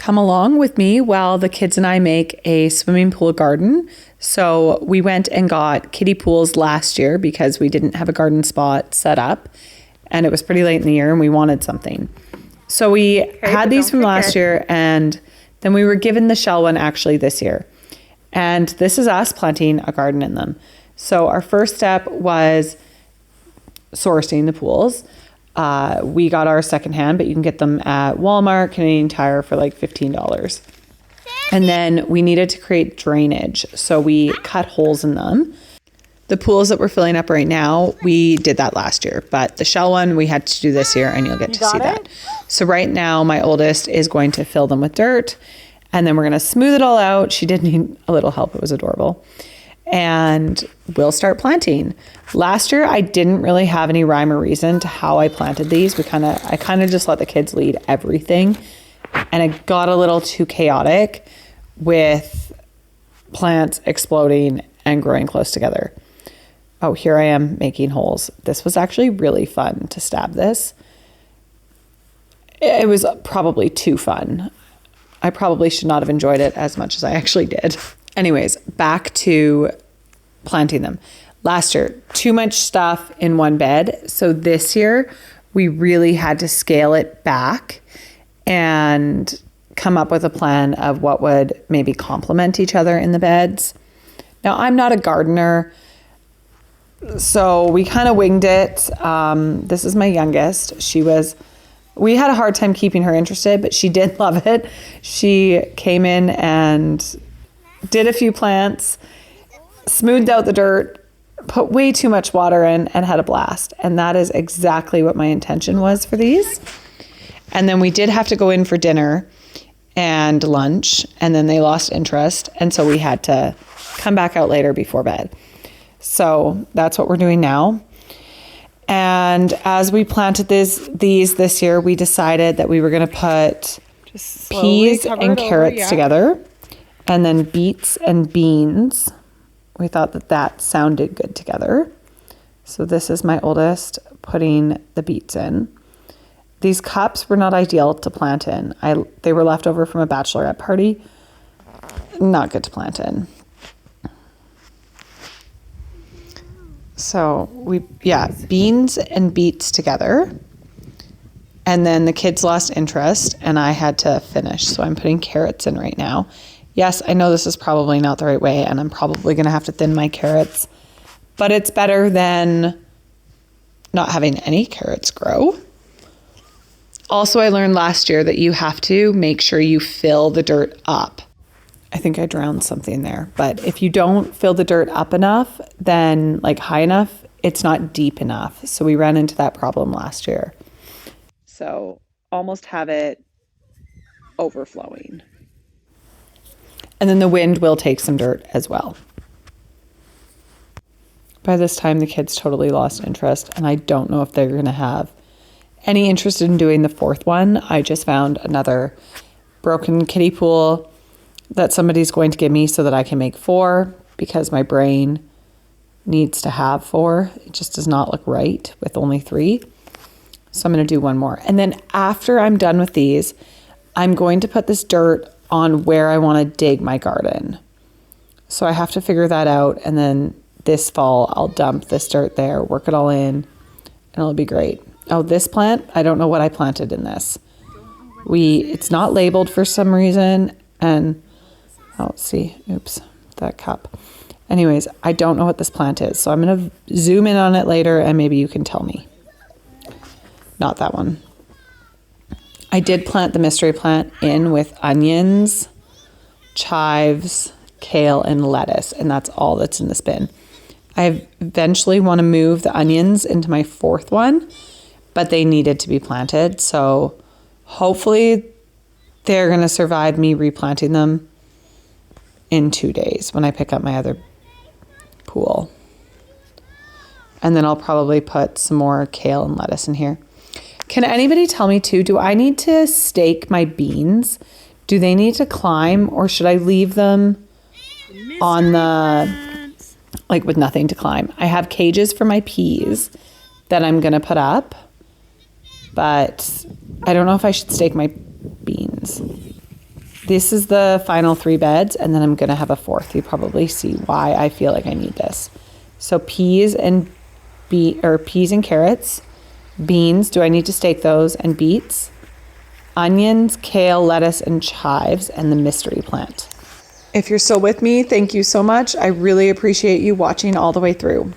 come along with me while the kids and I make a swimming pool garden. So we went and got kiddie pools last year because we didn't have a garden spot set up and it was pretty late in the year and we wanted something. So we had these from last year and then we were given the shell one actually this year. And this is us planting a garden in them. So our first step was sourcing the pools. We got ours secondhand, but you can get them at Walmart, Canadian Tire for like $15. And then we needed to create drainage. So we cut holes in them. The pools that we're filling up right now, we did that last year, but the shell one we had to do this year and you'll get to see that. So right now my oldest is going to fill them with dirt and then we're going to smooth it all out. She did need a little help. It was adorable. And we'll start planting. Last year, I didn't really have any rhyme or reason to how I planted these. I kind of just let the kids lead everything. And it got a little too chaotic with plants exploding and growing close together. Oh, here I am making holes. This was actually really fun to stab this. It was probably too fun. I probably should not have enjoyed it as much as I actually did. Anyways, back to planting them. Last year, too much stuff in one bed. So this year, we really had to scale it back and come up with a plan of what would maybe complement each other in the beds. Now, I'm not a gardener, so we kind of winged it. This is my youngest. We had a hard time keeping her interested, but she did love it. She came in and did a few plants, smoothed out the dirt, put way too much water in and had a blast. And that is exactly what my intention was for these. And then we did have to go in for dinner and lunch and then they lost interest. And so we had to come back out later before bed. So that's what we're doing now. And as we planted these this year, we decided that we were going to put peas and carrots together. And then beets and beans. We thought that sounded good together. So this is my oldest putting the beets in. These cups were not ideal to plant in. They were left over from a bachelorette party. Not good to plant in. So beans and beets together. And then the kids lost interest and I had to finish. So I'm putting carrots in right now. Yes, I know this is probably not the right way and I'm probably going to have to thin my carrots, but it's better than not having any carrots grow. Also, I learned last year that you have to make sure you fill the dirt up. I think I drowned something there, but if you don't fill the dirt up enough, then like high enough, it's not deep enough. So we ran into that problem last year. So almost have it overflowing. And then the wind will take some dirt as well. By this time, the kids totally lost interest, and I don't know if they're going to have any interest in doing the fourth one. I just found another broken kiddie pool that somebody's going to give me so that I can make 4 because my brain needs to have 4. It just does not look right with only 3. So I'm going to do one more. And then after I'm done with these, I'm going to put this dirt on where I want to dig my garden. So I have to figure that out. And then this fall, I'll dump this dirt there, work it all in, and it'll be great. Oh, this plant, I don't know what I planted in this. It's not labeled for some reason. And oops, that cup. Anyways, I don't know what this plant is. So I'm going to zoom in on it later and maybe you can tell me. Not that one. I did plant the mystery plant in with onions, chives, kale, and lettuce, and that's all that's in this bin. I eventually want to move the onions into my 4th one, but they needed to be planted, so hopefully they're going to survive me replanting them in 2 days when I pick up my other pool. And then I'll probably put some more kale and lettuce in here. Can anybody tell me too, do I need to stake my beans? Do they need to climb or should I leave them on like with nothing to climb? I have cages for my peas that I'm going to put up, but I don't know if I should stake my beans. This is the final 3 beds, and then I'm going to have a 4th. You probably see why I feel like I need this. So peas and carrots, beans, do I need to stake those, and beets, onions, kale, lettuce, and chives, and the mystery plant. If you're still with me, thank you so much. I really appreciate you watching all the way through.